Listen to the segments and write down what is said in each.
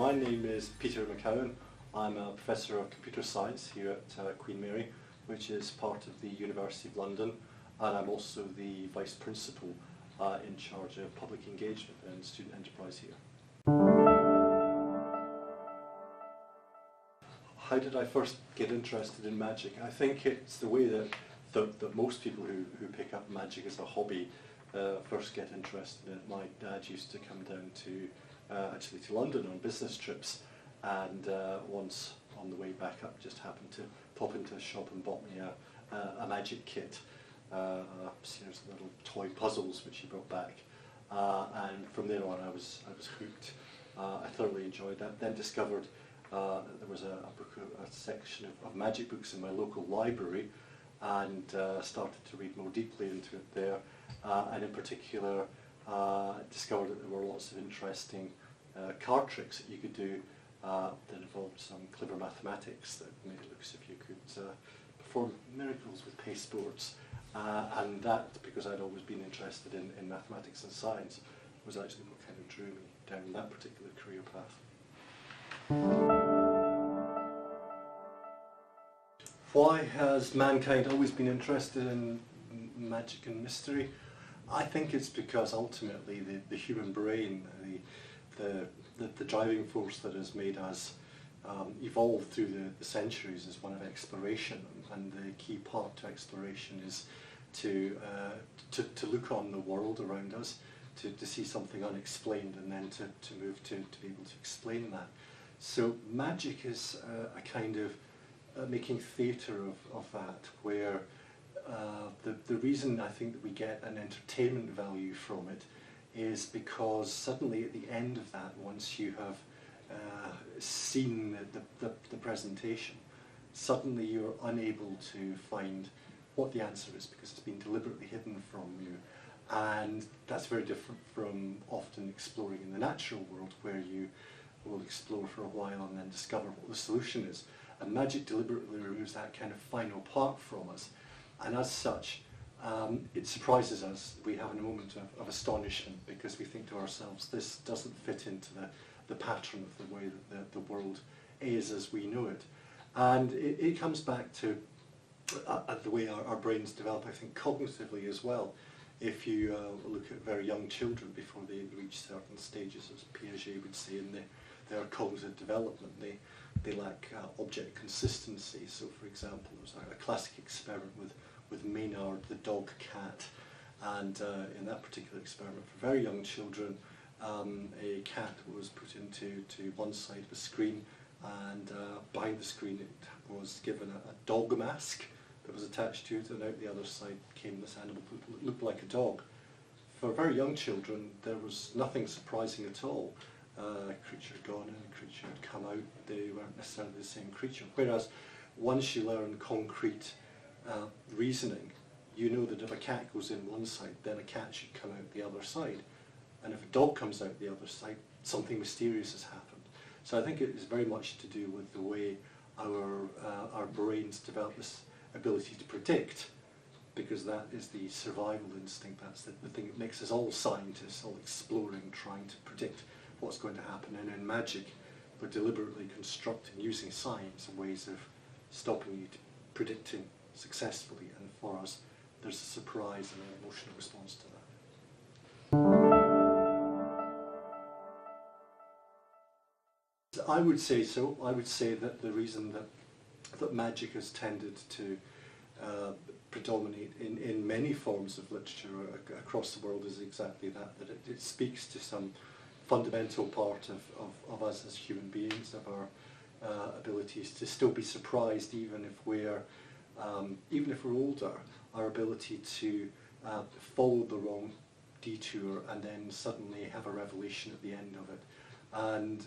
My name is Peter McOwan. I'm a Professor of Computer Science here at Queen Mary, which is part of the University of London, and I'm also the Vice Principal in charge of public engagement and student enterprise here. How did I first get interested in magic? I think it's the way that most people who pick up magic as a hobby first get interested in it. My dad used to come down to actually to London on business trips, and once on the way back up just happened to pop into a shop and bought me a magic kit, a series of little toy puzzles which he brought back, and from there on I was hooked. I thoroughly enjoyed that. Then discovered there was a section of magic books in my local library, and started to read more deeply into it there, and in particular discovered that there were lots of interesting card tricks that you could do that involved some clever mathematics that made it look as if you could perform miracles with pasteboards, and that, because I'd always been interested in mathematics and science, was actually what kind of drew me down that particular career path. Why has mankind always been interested in magic and mystery? I think it's because ultimately the human brain, the driving force that has made us evolve through the centuries, is one of exploration, and the key part to exploration is to look on the world around us, to see something unexplained, and then to move to be able to explain that. So magic is a kind of making theatre of that, where the reason I think that we get an entertainment value from it is because suddenly at the end of that, once you have seen the presentation, suddenly you're unable to find what the answer is because it's been deliberately hidden from you. And that's very different from often exploring in the natural world, where you will explore for a while and then discover what the solution is. And magic deliberately removes that kind of final part from us. And as such, it surprises us. We have a moment of astonishment because we think to ourselves, this doesn't fit into the pattern of the way that the world is as we know it. And it comes back to the way our brains develop, I think, cognitively as well. If you look at very young children before they reach certain stages, as Piaget would say, in their cognitive development, they lack object consistency. So, for example, there's a classic experiment with Maynard, the dog cat, and in that particular experiment for very young children, a cat was put into one side of a screen, and behind the screen it was given a dog mask that was attached to it, and out the other side came this animal that looked like a dog. For very young children, there was nothing surprising at all. A creature had gone in, a creature had come out, they weren't necessarily the same creature. Whereas once you learn concrete reasoning, you know that if a cat goes in one side, then a cat should come out the other side. And if a dog comes out the other side, something mysterious has happened. So I think it is very much to do with the way our brains develop this ability to predict, because that is the survival instinct. That's the thing that makes us all scientists, all exploring, trying to predict what's going to happen. And in magic, we're deliberately constructing, using science, ways of stopping you predicting successfully, and for us there's a surprise and an emotional response to that. I would say so. I would say that the reason that magic has tended to predominate in many forms of literature across the world is exactly that it speaks to some fundamental part of us as human beings, of our abilities to still be surprised even if we're older, our ability to follow the wrong detour and then suddenly have a revelation at the end of it. And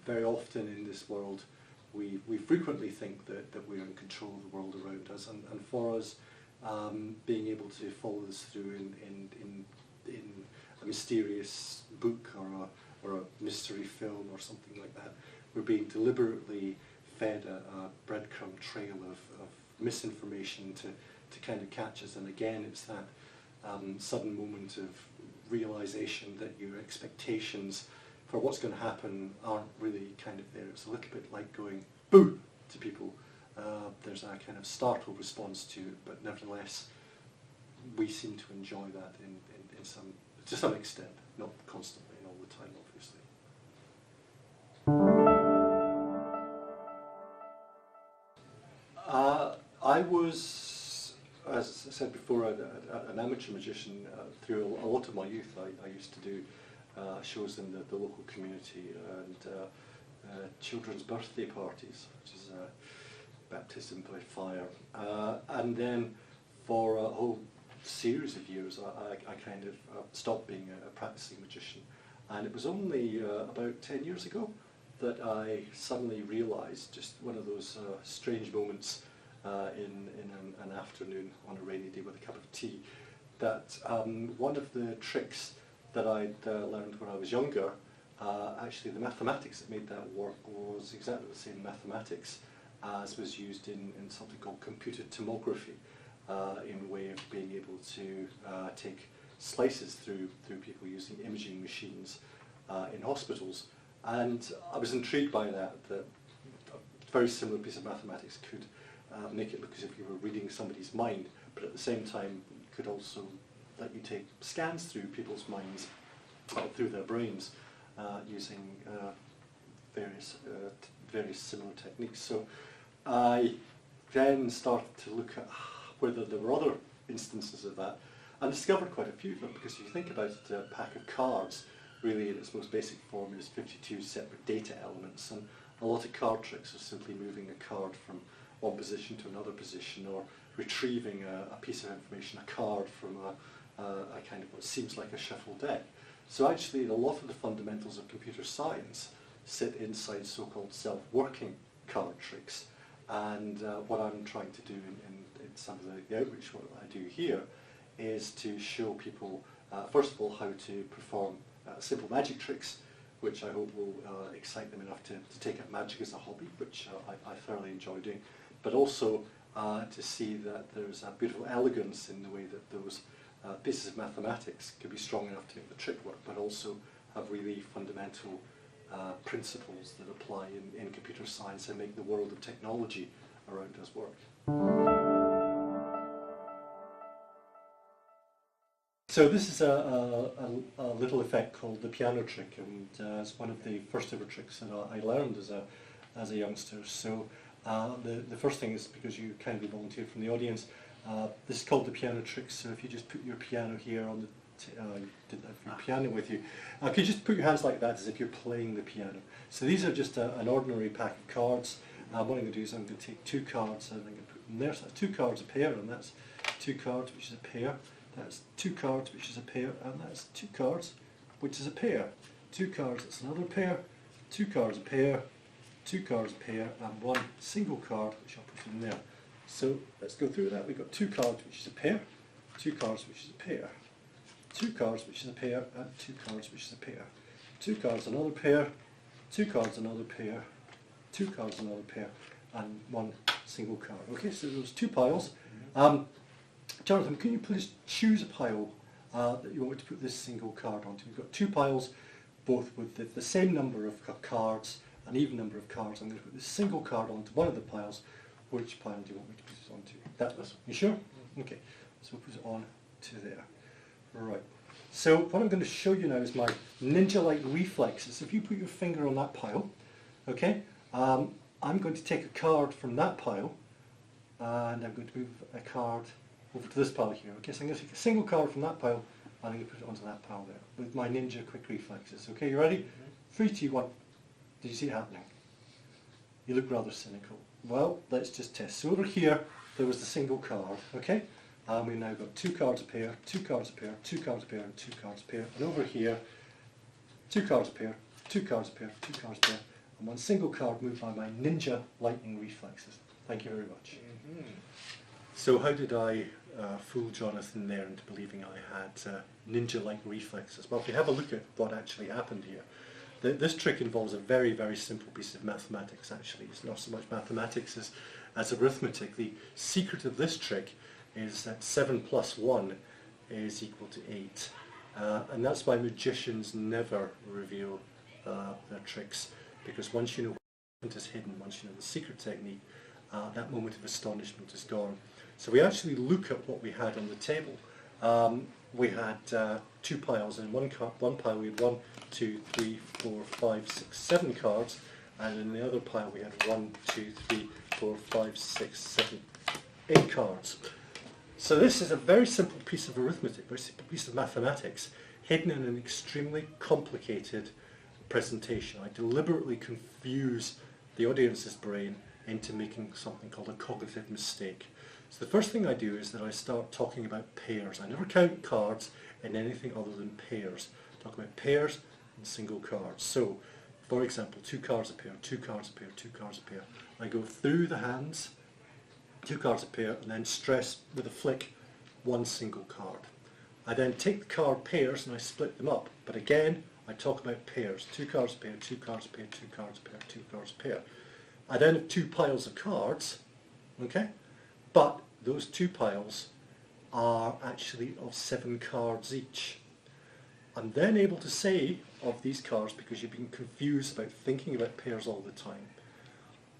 very often in this world, we frequently think that we're in control of the world around us, and for us, being able to follow this through in a mysterious book or a mystery film or something like that, we're being deliberately fed a breadcrumb trail of misinformation to kind of catch us. And again, it's that sudden moment of realization that your expectations for what's going to happen aren't really kind of there. It's a little bit like going boo to people. There's a kind of startled response to it, but nevertheless, we seem to enjoy that to some extent, not constantly and all the time, obviously. I was, as I said before, an amateur magician through a lot of my youth. I used to do shows in the local community and children's birthday parties, which is baptism by fire. And then for a whole series of years I kind of stopped being a practicing magician, and it was only about 10 years ago that I suddenly realised, just one of those strange moments in an afternoon on a rainy day with a cup of tea, that one of the tricks that I'd learned when I was younger, actually the mathematics that made that work was exactly the same mathematics as was used in something called computed tomography, in way of being able to take slices through people using imaging machines in hospitals. And I was intrigued by that a very similar piece of mathematics could make it look as if you were reading somebody's mind, but at the same time could also let you take scans through people's minds, through their brains, using various similar techniques. So I then started to look at whether there were other instances of that, and discovered quite a few of them, because if you think about it, a pack of cards, really in its most basic form is 52 separate data elements, and a lot of card tricks are simply moving a card from one position to another position, or retrieving a piece of information, a card, from a kind of what seems like a shuffle deck. So actually a lot of the fundamentals of computer science sit inside so-called self-working card tricks. And what I'm trying to do in some of the outreach work that I do here is to show people, first of all, how to perform simple magic tricks, which I hope will excite them enough to take up magic as a hobby, which I thoroughly enjoy doing, but also to see that there's a beautiful elegance in the way that those pieces of mathematics can be strong enough to make the trick work, but also have really fundamental principles that apply in computer science and make the world of technology around us work. So this is a little effect called the piano trick, and it's one of the first ever tricks that I learned as a youngster. So the first thing is, because you kindly volunteered from the audience, this is called the piano trick. So if you just put your piano here on the you didn't have your piano with you. Could you just put your hands like that as if you're playing the piano? So these are just an ordinary pack of cards. What I'm going to do is I'm going to take two cards and I'm going to put them there. So that's two cards a pair, and that's two cards, which is a pair. That's two cards, which is a pair, and that's two cards, which is a pair. Two cards, that's another pair. Two cards a pair. Two cards a pair, and one single card, which I'll put in there. So let's go through that. We've got two cards, which is a pair. Two cards, which is a pair. Two cards, which is a pair, and two cards, which is a pair. Two cards, another pair. Two cards, another pair. Two cards, another pair, and one single card. Okay, so those two piles. Jonathan, can you please choose a pile that you want me to put this single card onto? We've got two piles, both with the same number of cards, an even number of cards. I'm going to put this single card onto one of the piles. Which pile do you want me to put it onto? That one. You sure? Okay, so we'll put it on to there. Right. So what I'm going to show you now is my ninja-like reflexes. If you put your finger on that pile, okay, I'm going to take a card from that pile, and I'm going to move a card over to this pile here. Okay, so I'm going to take a single card from that pile, and I'm going to put it onto that pile there with my ninja quick reflexes. Okay, you ready? 3, 2, 1. Did you see it happening? You look rather cynical. Well, let's just test. So over here, there was the single card, okay? And we've now got two cards a pair, two cards a pair, two cards a pair, and two cards a pair. And over here, two cards a pair, two cards a pair, two cards a pair, and one single card moved by my ninja lightning reflexes. Thank you very much. So how did I fool Jonathan there into believing I had ninja-like reflexes? Well, if you have a look at what actually happened here, this trick involves a very, very simple piece of mathematics, actually. It's not so much mathematics as arithmetic. The secret of this trick is that 7 plus 1 is equal to 8. And that's why magicians never reveal their tricks, because once you know what is hidden, once you know the secret technique, that moment of astonishment is gone. So we actually look at what we had on the table. We had 2 piles. In one pile we had 1, 2, 3, 4, 5, 6, 7 cards, and in the other pile we had 1, 2, 3, 4, 5, 6, 7, 8 cards. So this is a very simple piece of arithmetic, very simple piece of mathematics, hidden in an extremely complicated presentation. I deliberately confuse the audience's brain into making something called a cognitive mistake. So the first thing I do is that I start talking about pairs. I never count cards in anything other than pairs. I talk about pairs and single cards. So, for example, 2 cards a pair, 2 cards a pair, 2 cards a pair. I go through the hands, 2 cards a pair, and then stress with a flick 1 single card. I then take the card pairs and I split them up. But again, I talk about pairs. 2 cards a pair, 2 cards a pair, 2 cards a pair, 2 cards a pair. I then have 2 piles of cards, okay? But those 2 piles are actually of 7 cards each. I'm then able to say of these cards, because you've been confused about thinking about pairs all the time,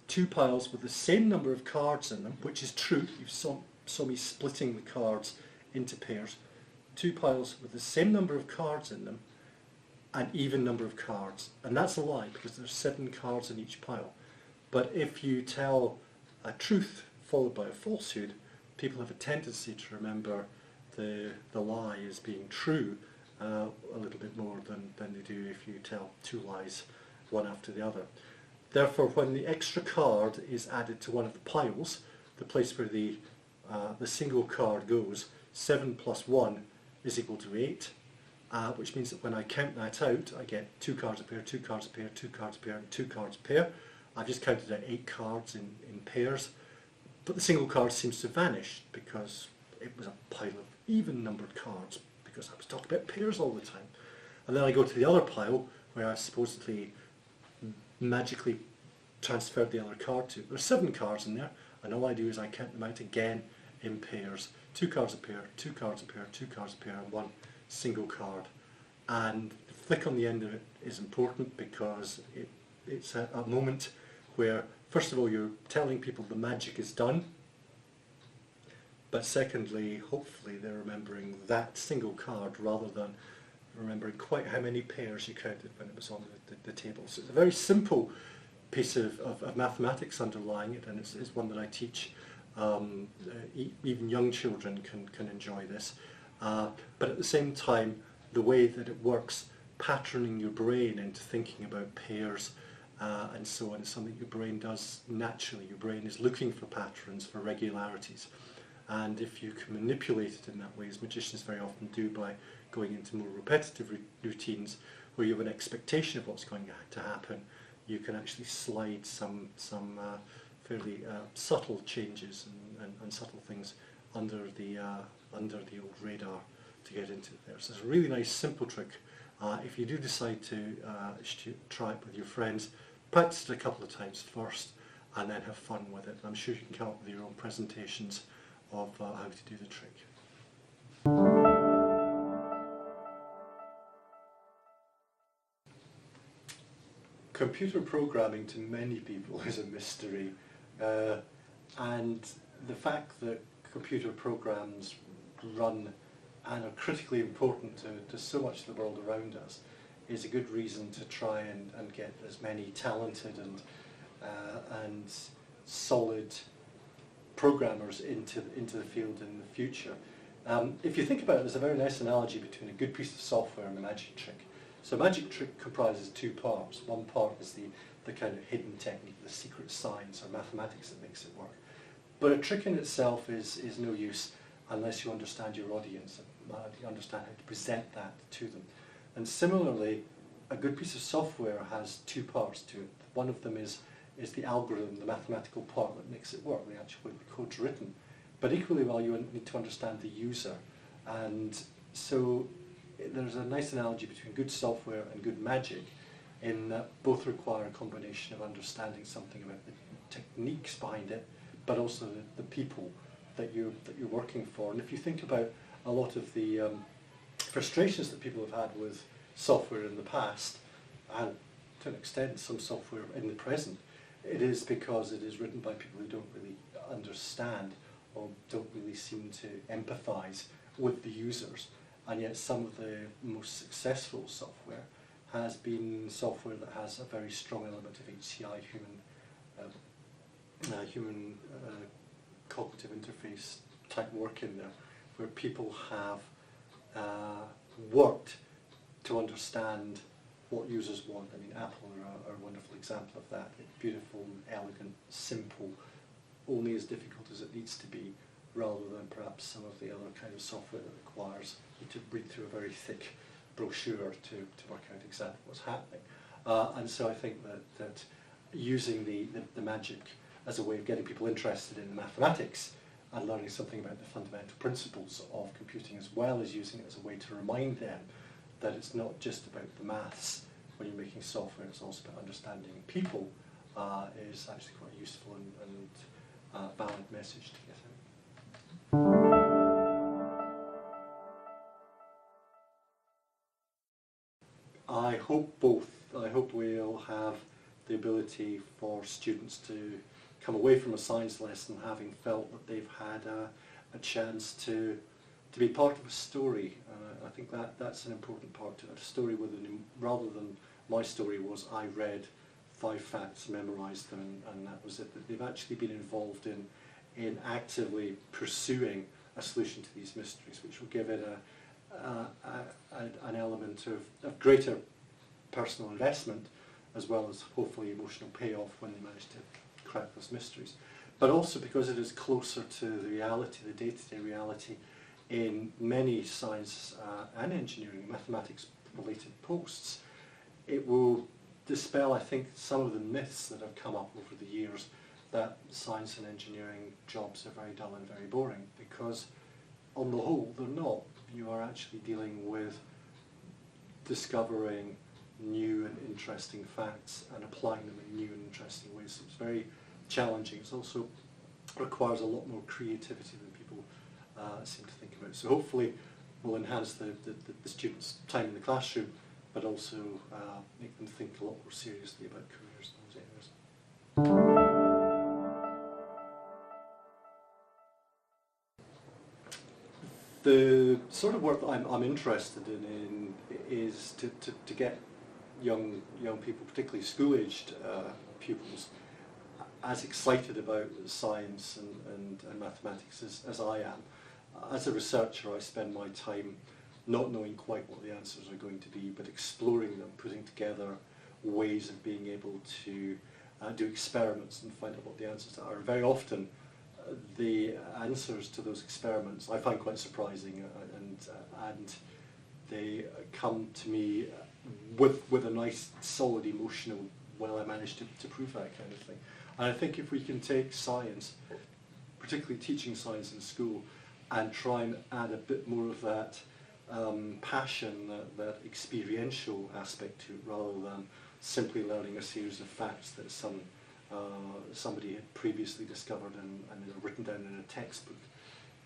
2 piles with the same number of cards in them, which is true, you saw me splitting the cards into pairs, 2 piles with the same number of cards in them, an even number of cards. And that's a lie, because there's 7 cards in each pile. But if you tell a truth followed by a falsehood, people have a tendency to remember the lie as being true a little bit more than they do if you tell 2 lies, one after the other. Therefore, when the extra card is added to one of the piles, the place where the single card goes, 7 plus 1 is equal to 8, which means that when I count that out, I get 2 cards a pair, 2 cards a pair, 2 cards a pair, and 2 cards a pair. I've just counted out 8 cards in pairs, but the single card seems to vanish because it was a pile of even numbered cards, because I was talking about pairs all the time. And then I go to the other pile where I've supposedly magically transferred the other card to. There's 7 cards in there, and all I do is I count them out again in pairs. 2 cards a pair, 2 cards a pair, 2 cards a pair, and 1 single card. And the flick on the end of it is important because it's a moment where, first of all, you're telling people the magic is done, but secondly, hopefully they're remembering that single card rather than remembering quite how many pairs you counted when it was on the table. So it's a very simple piece of mathematics underlying it, and it's one that I teach. Even young children can enjoy this. But at the same time, the way that it works, patterning your brain into thinking about pairs and so on, is something your brain does naturally. Your brain is looking for patterns, for regularities. And if you can manipulate it in that way, as magicians very often do by going into more repetitive routines where you have an expectation of what's going to happen, you can actually slide some fairly subtle changes and subtle things under the old radar to get into there. So it's a really nice simple trick. If you do decide to try it with your friends, practice it a couple of times first and then have fun with it. I'm sure you can come up with your own presentations of how to do the trick. Computer programming to many people is a mystery, and the fact that computer programs run and are critically important to so much of the world around us is a good reason to try and get as many talented and solid programmers into the field in the future. If you think about it, there's a very nice analogy between a good piece of software and a magic trick. So a magic trick comprises 2 parts. One part is the kind of hidden technique, the secret science or mathematics that makes it work. But a trick in itself is no use unless you understand your audience and you understand how to present that to them. And similarly, a good piece of software has 2 parts to it. One of them is the algorithm, the mathematical part that makes it work, the actual way the code's written. But equally well, you need to understand the user. And so there's a nice analogy between good software and good magic in that both require a combination of understanding something about the techniques behind it, but also the people that you're working for. And if you think about a lot of the frustrations that people have had with software in the past, and to an extent, some software in the present, it is because it is written by people who don't really understand or don't really seem to empathise with the users. And yet some of the most successful software has been software that has a very strong element of HCI, human cognitive interface type work in there, where people have worked to understand what users want. I mean, Apple are a wonderful example of that. It's beautiful, elegant, simple, only as difficult as it needs to be, rather than perhaps some of the other kind of software that requires you to read through a very thick brochure to work out exactly what's happening. And so I think that using the magic as a way of getting people interested in mathematics and learning something about the fundamental principles of computing, as well as using it as a way to remind them that it's not just about the maths when you're making software, it's also about understanding people, is actually quite a useful and valid message to get out. I hope both. I hope we'll have the ability for students to come away from a science lesson having felt that they've had a chance to be part of a story. I think that's an important part to it. A story rather than my story was I read 5 facts, memorised them, and that was it. That they've actually been involved in actively pursuing a solution to these mysteries, which will give it an element of greater personal investment, as well as hopefully emotional payoff when they manage to crack those mysteries. But also because it is closer to the reality, the day-to-day reality in many science and engineering, mathematics-related posts, it will dispel, I think, some of the myths that have come up over the years that science and engineering jobs are very dull and very boring, because on the whole they're not. You are actually dealing with discovering new and interesting facts and applying them in new and interesting ways. So it's very challenging. It also requires a lot more creativity than people seem to think about. So hopefully we'll enhance the students' time in the classroom, but also make them think a lot more seriously about careers in those areas. The sort of work that I'm interested in is to get young people, particularly school-aged pupils, as excited about science and mathematics as I am. As a researcher, I spend my time not knowing quite what the answers are going to be, but exploring them, putting together ways of being able to do experiments and find out what the answers are. Very often, the answers to those experiments I find quite surprising, and they come to me with a nice solid emotional, well, I managed to prove that kind of thing. And I think if we can take science, particularly teaching science in school, and try and add a bit more of that passion, that experiential aspect to it, rather than simply learning a series of facts that somebody had previously discovered and written down in a textbook,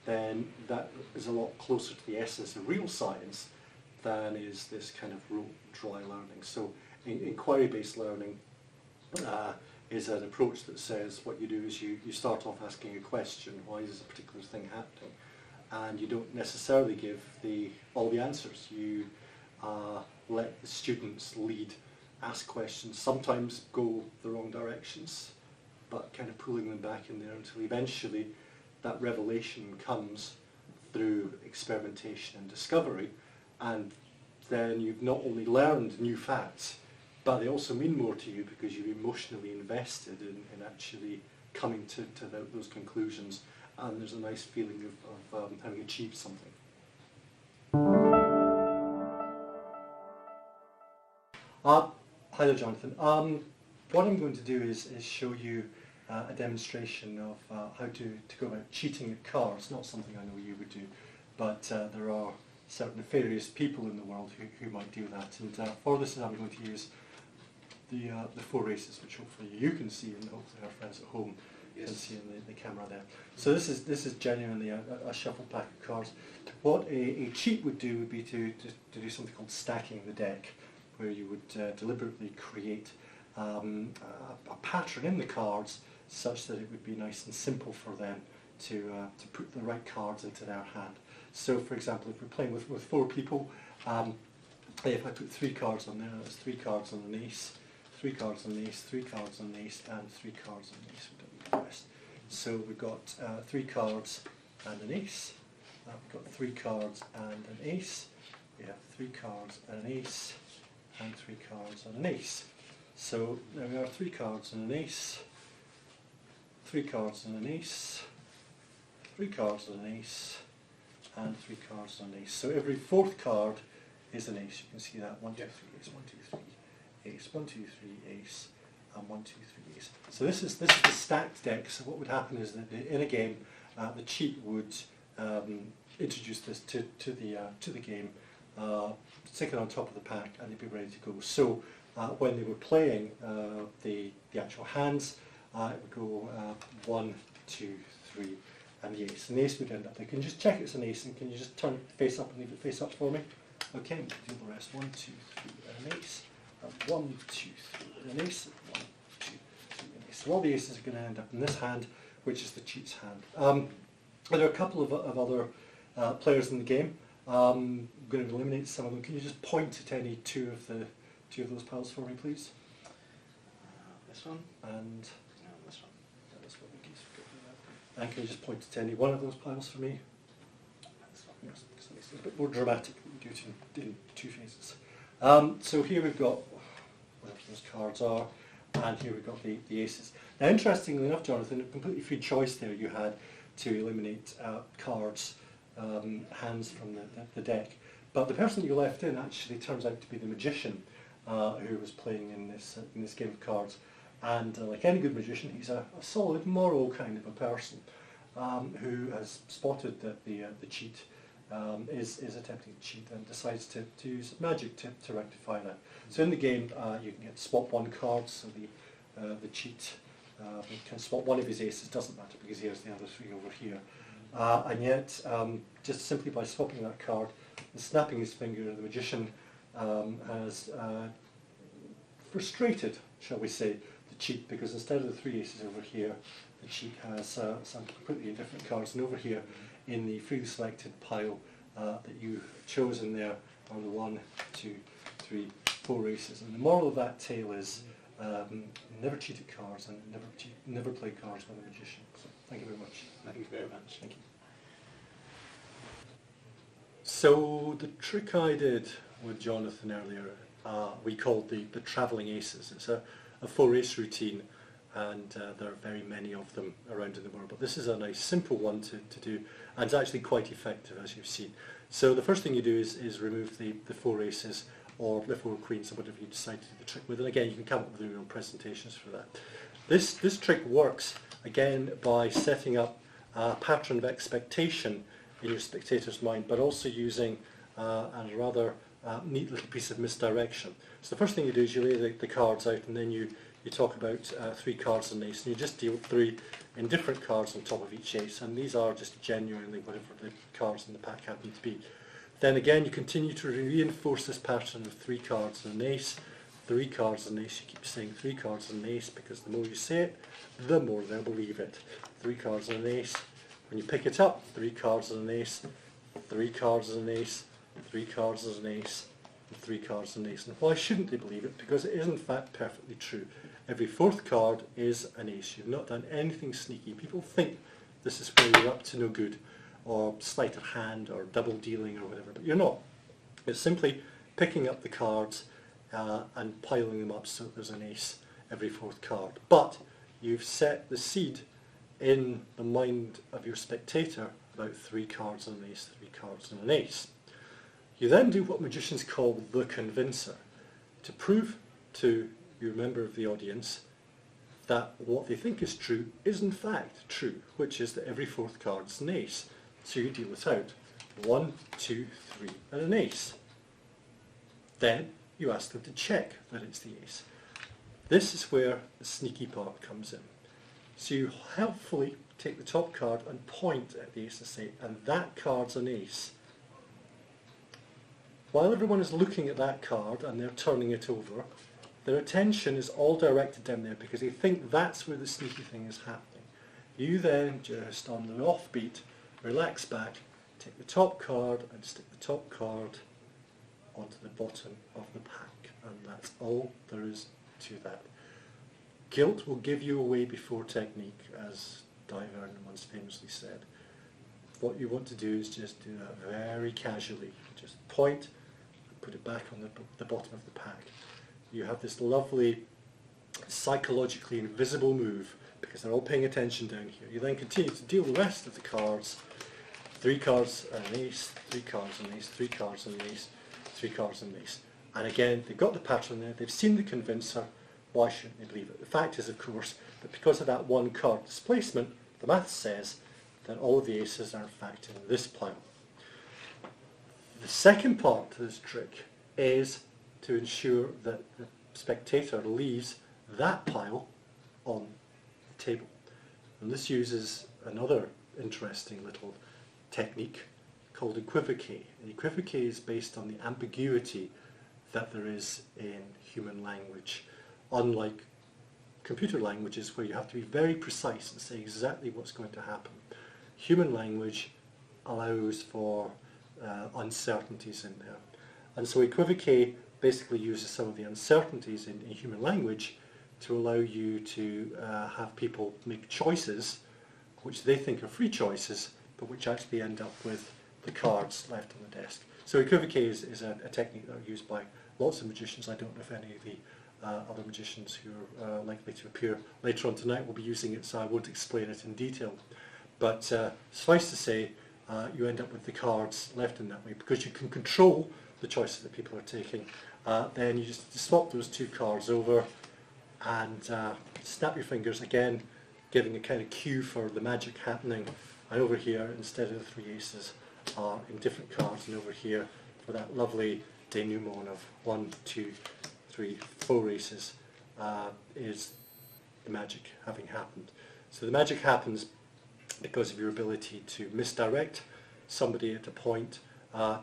then that is a lot closer to the essence of real science than is this kind of rote, dry learning. So inquiry-based learning is an approach that says what you do is you start off asking a question, why is a particular thing happening? And you don't necessarily give all the answers. You let the students lead, ask questions, sometimes go the wrong directions, but kind of pulling them back in there until eventually that revelation comes through experimentation and discovery, and then you've not only learned new facts, but they also mean more to you because you're emotionally invested in actually coming to those conclusions, and there's a nice feeling of having achieved something. Hi there, Jonathan. What I'm going to do is show you a demonstration of how to go about cheating at cards. Not something I know you would do, but there are certain nefarious people in the world who might do that. And for this I'm going to use the 4 races, which hopefully you can see, and hopefully our friends at home can see in the camera there. So this is genuinely a shuffle pack of cards. What a cheat would do would be to do something called stacking the deck, where you would deliberately create a pattern in the cards such that it would be nice and simple for them to put the right cards into their hand. So for example, if we're playing with 4 people, if I put 3 cards on there, that's 3 cards on an ace, 3 cards on an ace, 3 cards on an ace, and 3 cards on an ace. We don't need the rest. So we've got 3 cards and an ace. We've got 3 cards and an ace. We have 3 cards and an ace, and 3 cards and an ace. So there we are, 3 cards and an ace, 3 cards and an ace, 3 cards and an ace, and 3 cards and an ace. So every 4th card is an ace. You can see that 1, 2, 3 ace, 1, 2, 3 ace, 1, 2, 3 ace, and 1, 2, 3 ace. So this is the stacked deck. So what would happen is that in a game, the cheat would introduce this to the game, stick it on top of the pack, and they'd be ready to go. So when they were playing the actual hands, it would go 1, 2, 3, and the ace. And the ace would end up there. Can you just check it's an ace, and can you just turn it face up and leave it face up for me? Okay, we'll do the rest. 1, 2, 3, and an ace. 1, 2, 3, and an ace. 1, 2, 3, and an ace. So all the aces are going to end up in this hand, which is the cheat's hand. There are a couple of other players in the game. I'm going to eliminate some of them. Can you just point at any two of those piles for me, please? This one and this one. This one. And can you just point at any one of those piles for me? This one. Yes, it's a bit more dramatic when you do it in 2 phases. So here we've got whatever those cards are, and here we've got the aces. Now, interestingly enough, Jonathan, a completely free choice there you had to eliminate cards, hands from the deck. But the person that you left in actually turns out to be the magician who was playing in this game of cards. And like any good magician, he's a solid, moral kind of a person who has spotted that the cheat is attempting to cheat and decides to use magic to rectify that. So in the game, you can get swap 1 card, so the cheat can swap one of his aces, doesn't matter because he has the other 3 over here. And yet, just simply by swapping that card and snapping his finger, the magician has frustrated, shall we say, the cheat, because instead of the 3 aces over here, the cheat has some completely different cards, and over here in the freely selected pile that you've chosen there are the 1, 2, 3, 4 aces. And the moral of that tale is never cheat at cards and never play cards with a magician. So thank you very much. Thank you very much. Thank you. So the trick I did with Jonathan earlier, we called the travelling aces. It's a 4-ace routine, and there are very many of them around in the world. But this is a nice simple one to do, and it's actually quite effective, as you've seen. So the first thing you do is remove the 4 aces, or the 4 queens, or whatever you decide to do the trick with. And again, you can come up with your own presentations for that. This trick works, again, by setting up a pattern of expectation in your spectator's mind, but also using a rather neat little piece of misdirection. So the first thing you do is you lay the cards out, and then you talk about 3 cards and an ace, and you just deal 3 indifferent cards on top of each ace, and these are just genuinely whatever the cards in the pack happen to be. Then again, you continue to reinforce this pattern of 3 cards and an ace, 3 cards and an ace. You keep saying 3 cards and an ace, because the more you say it, the more they'll believe it. 3 cards and an ace. When you pick it up, 3 cards and an ace, 3 cards and an ace, 3 cards and an ace, and 3 cards and an ace. And why shouldn't they believe it? Because it is in fact perfectly true. Every 4th card is an ace. You've not done anything sneaky. People think this is where you're up to no good, or sleight of hand, or double dealing, or whatever, but you're not. It's simply picking up the cards and piling them up so that there's an ace every 4th card. But you've set the seed in the mind of your spectator about 3 cards and an ace, 3 cards and an ace. You then do what magicians call the convincer, to prove to your member of the audience that what they think is true is in fact true, which is that every 4th card is an ace. So you deal it out. 1, 2, 3, and an ace. Then you ask them to check that it's the ace. This is where the sneaky part comes in. So you helpfully take the top card and point at the ace and say, and that card's an ace. while everyone is looking at that card and they're turning it over, their attention is all directed down there because they think that's where the sneaky thing is happening. You then just, on the offbeat, relax back, take the top card and stick the top card onto the bottom of the pack, and that's all there is to that. Guilt will give you away before technique, as Vernon once famously said. What you want to do is just do that very casually. Just point and put it back on the bottom of the pack. You have this lovely psychologically invisible move because they're all paying attention down here. You then continue to deal the rest of the cards. 3 cards and an ace, 3 cards and an ace, 3 cards and an ace, 3 cards and an ace. And again, they've got the pattern there, they've seen the convincer, why shouldn't they believe it? The fact is, of course, that because of that 1 card displacement, the math says that all of the aces are in fact in this pile. The second part to this trick is to ensure that the spectator leaves that pile on the table. And this uses another interesting little technique called equivoque. And equivoque is based on the ambiguity that there is in human language, unlike computer languages where you have to be very precise and say exactly what's going to happen. Human language allows for uncertainties in there. And so equivoque basically uses some of the uncertainties in human language to allow you to have people make choices which they think are free choices, but which actually end up with the cards left on the desk. So equivoque is a technique that is used by lots of magicians. I don't know if any of the other magicians who are likely to appear later on tonight will be using it, so I won't explain it in detail. But suffice to say, you end up with the cards left in that way. Because you can control the choices that people are taking, then you just swap those 2 cards over and snap your fingers again, giving a kind of cue for the magic happening. And over here, instead of the 3 aces, are in different cards, and over here, for that lovely denouement of 1, 2, 3, 4 aces, is the magic having happened. So the magic happens because of your ability to misdirect somebody at a point,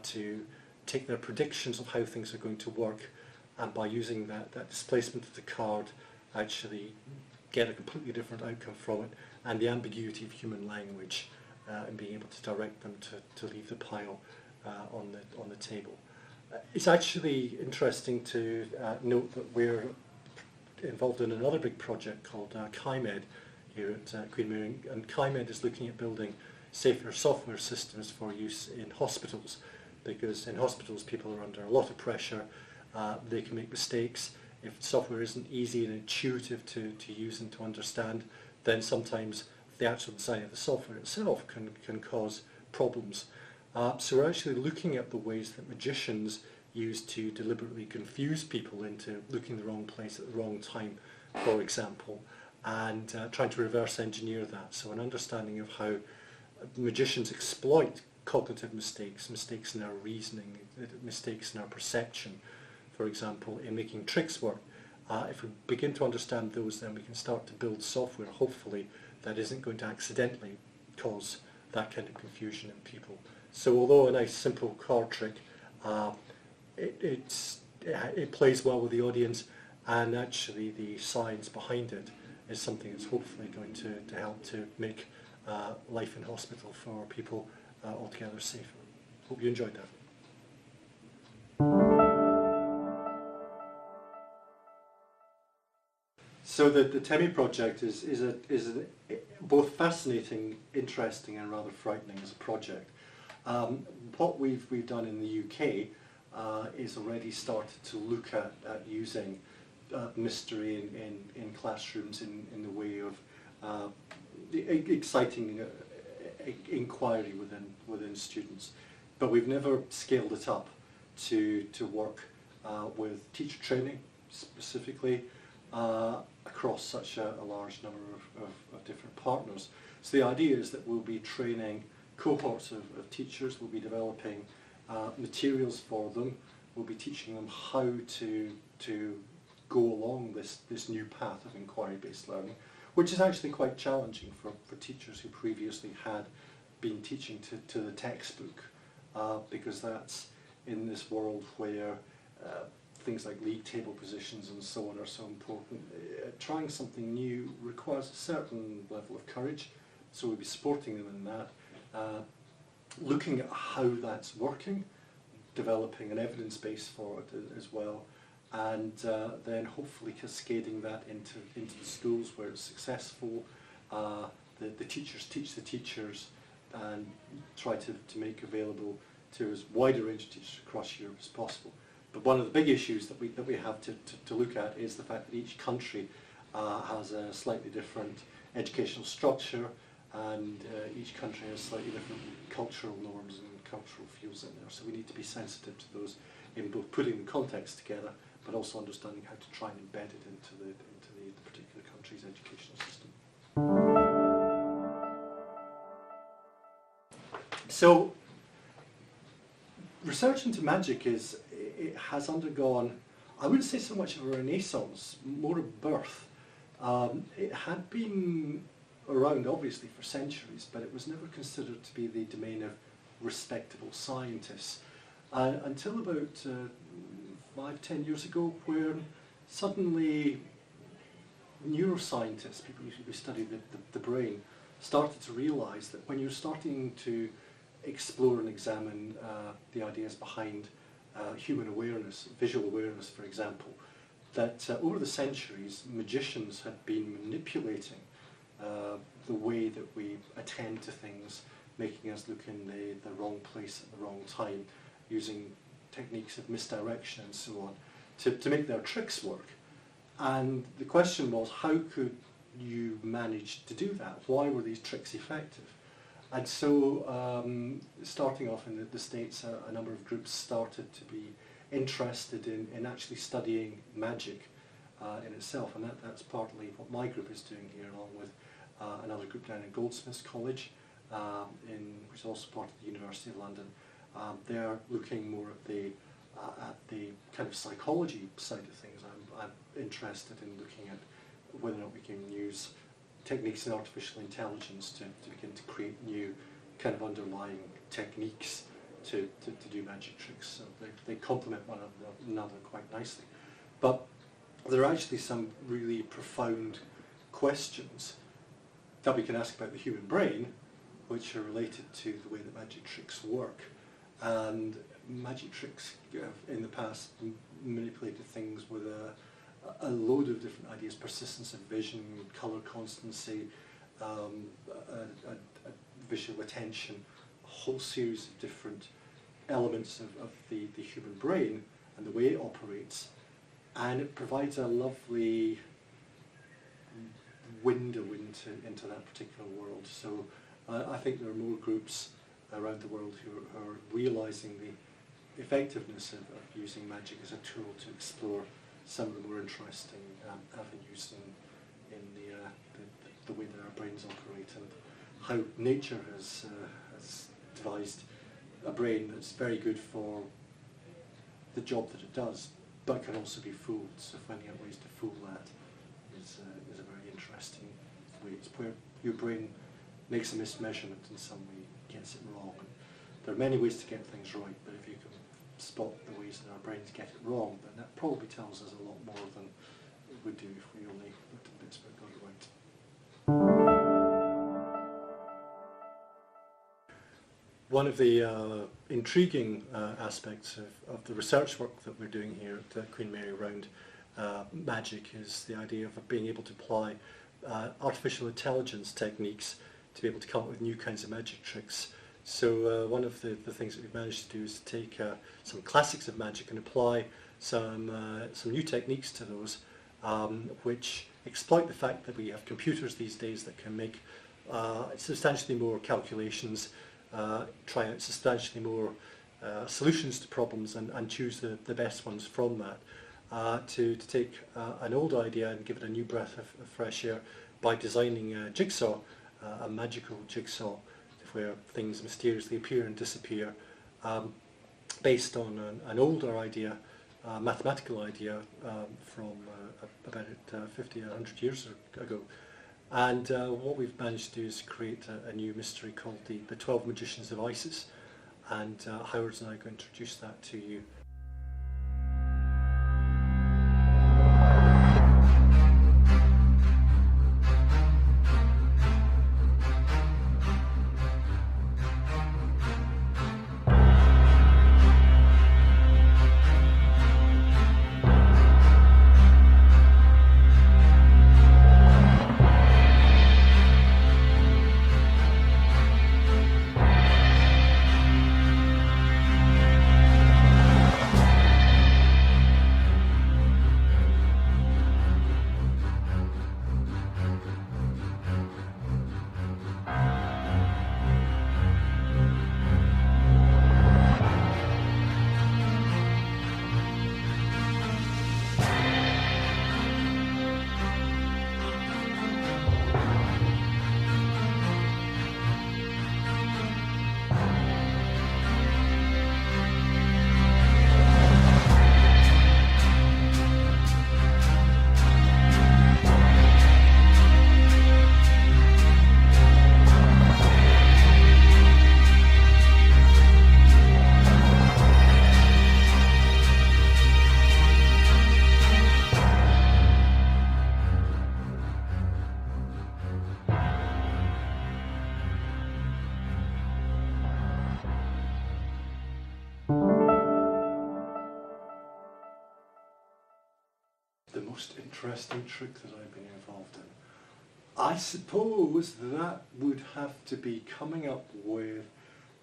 to take their predictions of how things are going to work, and by using that displacement of the card, actually get a completely different outcome from it, and the ambiguity of human language and being able to direct them to leave the pile on the table. It's actually interesting to note that we're involved in another big project called ChiMed here at Queen Mary, and ChiMed is looking at building safer software systems for use in hospitals, because in hospitals people are under a lot of pressure, they can make mistakes. If software isn't easy and intuitive to use and to understand, then sometimes the actual design of the software itself can cause problems. So we're actually looking at the ways that magicians use to deliberately confuse people into looking the wrong place at the wrong time, for example, and trying to reverse engineer that. So an understanding of how magicians exploit cognitive mistakes, mistakes in our reasoning, mistakes in our perception, for example, in making tricks work. If we begin to understand those, then we can start to build software, hopefully, that isn't going to accidentally cause that kind of confusion in people. So although a nice simple card trick, it plays well with the audience, and actually the science behind it is something that's hopefully going to help to make life in hospital for people altogether safer. Hope you enjoyed that. So the Tabby Project is both fascinating, interesting, and rather frightening as a project. What we've done in the UK is already started to look at using mystery in classrooms in the way of exciting inquiry within students. But we've never scaled it up to work with teacher training specifically across such a large number of different partners. So the idea is that we'll be training cohorts of teachers, we'll be developing materials for them, we'll be teaching them how to go along this new path of inquiry-based learning, which is actually quite challenging for teachers who previously had been teaching to the textbook, because that's in this world where things like league table positions and so on are so important. Trying something new requires a certain level of courage, so we'll be supporting them in that. Looking at how that's working, developing an evidence base for it as well, and then hopefully cascading that into the schools where it's successful. The teachers teach the teachers and try to make available to as wide a range of teachers across Europe as possible. But one of the big issues that we have to look at is the fact that each country has a slightly different educational structure, and each country has slightly different cultural norms and cultural fields in there. So we need to be sensitive to those in both putting the context together, but also understanding how to try and embed it into the particular country's educational system. So research into magic it has undergone, I wouldn't say so much of a renaissance, more a birth. It had been around obviously for centuries, but it was never considered to be the domain of respectable scientists until about 5-10 years ago, where suddenly neuroscientists, people who study the brain, started to realise that when you're starting to explore and examine the ideas behind human awareness, visual awareness for example, that over the centuries magicians had been manipulating the way that we attend to things, making us look in the wrong place at the wrong time, using techniques of misdirection and so on to make their tricks work. And the question was, how could you manage to do that? Why were these tricks effective? And so starting off in the States, a number of groups started to be interested in actually studying magic in itself, and that's partly what my group is doing here, along with another group down in Goldsmiths College, which is also part of the University of London. They're looking more at the kind of psychology side of things. I'm interested in looking at whether or not we can use techniques in artificial intelligence to begin to create new kind of underlying techniques to do magic tricks. So they complement one another quite nicely. But there are actually some really profound questions that we can ask about the human brain, which are related to the way that magic tricks work. And magic tricks in the past manipulated things with a load of different ideas: persistence of vision, colour constancy, visual attention, a whole series of different elements of the human brain and the way it operates. And it provides a lovely window into that particular world. So I think there are more groups around the world who are realising the effectiveness of using magic as a tool to explore some of the more interesting avenues in the way that our brains operate, and how nature has devised a brain that's very good for the job that it does, but can also be fooled. So finding out ways to fool that is a very interesting way. It's where your brain makes a mismeasurement in some way, gets it wrong. And there are many ways to get things right, but if you can spot the ways that our brains get it wrong, then that probably tells us a lot more than it would do if we only looked at bits where it got it right. One of the intriguing aspects of the research work that we're doing here at Queen Mary around magic is the idea of being able to apply artificial intelligence techniques to be able to come up with new kinds of magic tricks. So one of the things that we've managed to do is to take some classics of magic and apply some new techniques to those, which exploit the fact that we have computers these days that can make substantially more calculations, try out substantially more solutions to problems, and choose the best ones from that. To take an old idea and give it a new breath of fresh air by designing a jigsaw, a magical jigsaw, where things mysteriously appear and disappear, based on an older idea, mathematical idea from about 50 or 100 years ago. And what we've managed to do is create a new mystery called the 12 Magicians of Isis, and Howard's now going to introduce that to you. The most interesting trick that I've been involved in. I suppose that would have to be coming up with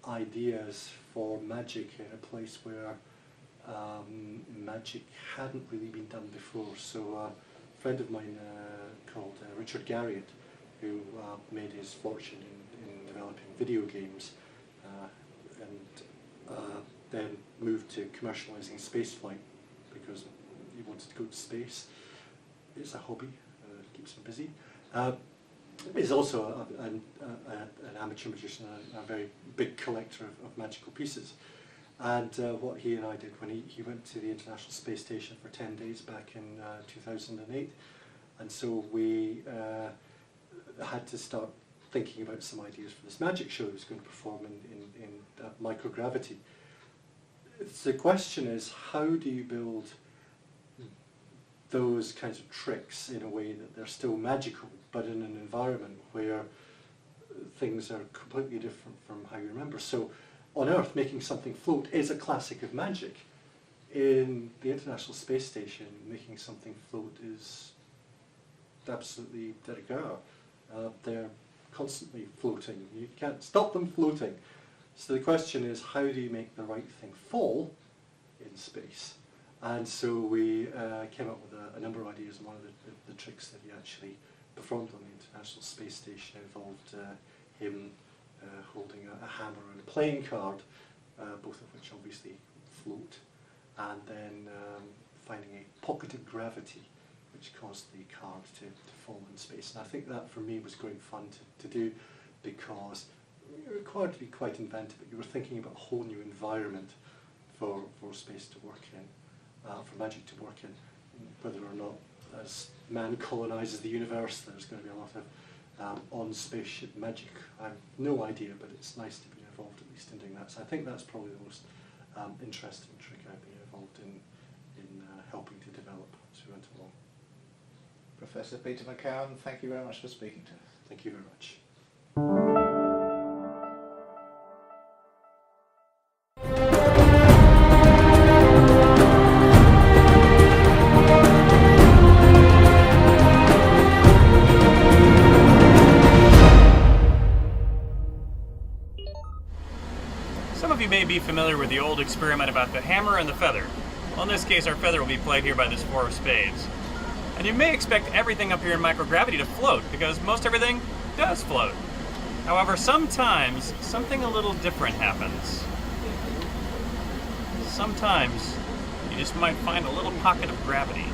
ideas for magic in a place where magic hadn't really been done before. So a friend of mine called Richard Garriott, who made his fortune in developing video games and then moved to commercialising spaceflight because he wanted to go to space. It's a hobby, keeps him busy. He's also an amateur magician and a very big collector of magical pieces. And what he and I did when he went to the International Space Station for 10 days back in 2008, and so we had to start thinking about some ideas for this magic show he was going to perform in microgravity. The question is, how do you build those kinds of tricks in a way that they're still magical, but in an environment where things are completely different from how you remember? So on Earth, making something float is a classic of magic. In the International Space Station, making something float is absolutely de rigueur. They're constantly floating. You can't stop them floating. So the question is, how do you make the right thing fall in space? And so we came up with a number of ideas, and one of the tricks that he actually performed on the International Space Station involved him holding a hammer and a playing card, both of which obviously float, and then finding a pocketed gravity which caused the card to fall in space. And I think that for me was great fun to do, because you're required to be quite inventive, but you were thinking about a whole new environment for space to work in. For magic to work in, whether or not as man colonises the universe there's going to be a lot of on-spaceship magic. I have no idea, but it's nice to be involved at least in doing that. So I think that's probably the most interesting trick I've been involved in helping to develop as we went along. Professor Peter McOwan, thank you very much for speaking to us. Thank you very much. Some of you may be familiar with the old experiment about the hammer and the feather. Well, in this case, our feather will be played here by this four of spades. And you may expect everything up here in microgravity to float, because most everything does float. However, sometimes something a little different happens. Sometimes you just might find a little pocket of gravity.